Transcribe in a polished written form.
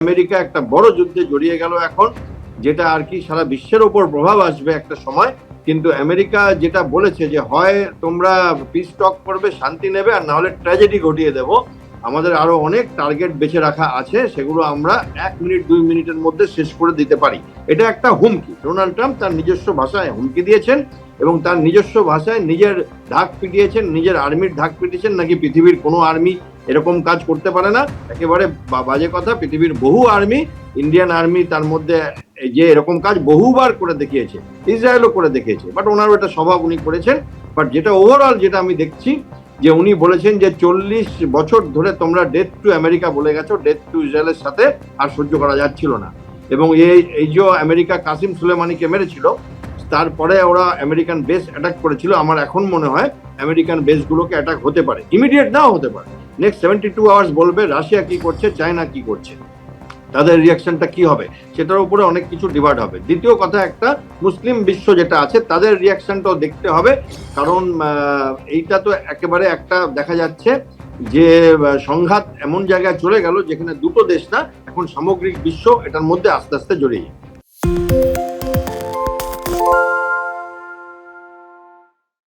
America একটা বড় যুদ্ধে জড়িয়ে গেল এখন, যেটা আর কি সারা বিশ্বের উপর প্রভাব আসবে একটা সময়। কিন্তু আমেরিকা যেটা বলেছে যে হয় তোমরা পিস টক করবে, শান্তি নেবে, আর না হলে ট্র্যাজেডি ঘটিয়ে দেবো। আমাদের আরো অনেক টার্গেট বেছে রাখা আছে, সেগুলো আমরা 1 মিনিট 2 মিনিটের মধ্যে শেষ করে দিতে পারি। এটা একটা হুমকি। ডোনাল্ড ট্রাম্প তার নিজস্ব ভাষায় হুমকি দিয়েছেন এবং তার নিজস্ব ভাষায় নিজের ঢাক পিটিয়েছেন, নিজের আর্মির ঢাক পিটিয়েছেন, নাকি পৃথিবীর কোনো আর্মি এরকম কাজ করতে পারে না। একেবারে বাজে কথা। পৃথিবীর বহু আর্মি, ইন্ডিয়ান আর্মি তার মধ্যে, যে এরকম কাজ বহুবার করে দেখিয়েছে, ইসরায়েলও করে দেখিয়েছে, বাট ওনারও এটা স্বভাব, উনি করেছেন। বাট যেটা ওভারঅল যেটা আমি দেখছি, যে উনি বলেছেন যে 40 বছর ধরে তোমরা ডেথ টু আমেরিকা বলে গেছো, ডেথ টু ইসরায়েলের সাথে আর সহ্য করা যাচ্ছিল না। এবং এই যে আমেরিকা কাসিম সুলেমানিকে মেরেছিল, তারপরে ওরা আমেরিকান বেস অ্যাটাক করেছিল। আমার এখন মনে হয় আমেরিকান বেসগুলোকে অ্যাটাক হতে পারে, ইমিডিয়েট নাও হতে পারে। নেক্সট 72 আওয়ার্স বলবে রাশিয়া কি করছে, চায়না কি করছে, তাদের রিয়াকশনটা কি হবে, সেটার উপরে অনেক কিছু ডিভাইড হবে। দ্বিতীয় কথা, একটা মুসলিম বিশ্ব যেটা আছে তাদের রিয়াকশনটাও দেখতে হবে, কারণ এইটা তো একেবারে একটা দেখা যাচ্ছে যে সংঘাত এমন জায়গায় চলে গেল যেখানে দুটো দেশ না, এখন সামগ্রিক বিশ্ব এটার মধ্যে আস্তে আস্তে জড়িয়ে যায়।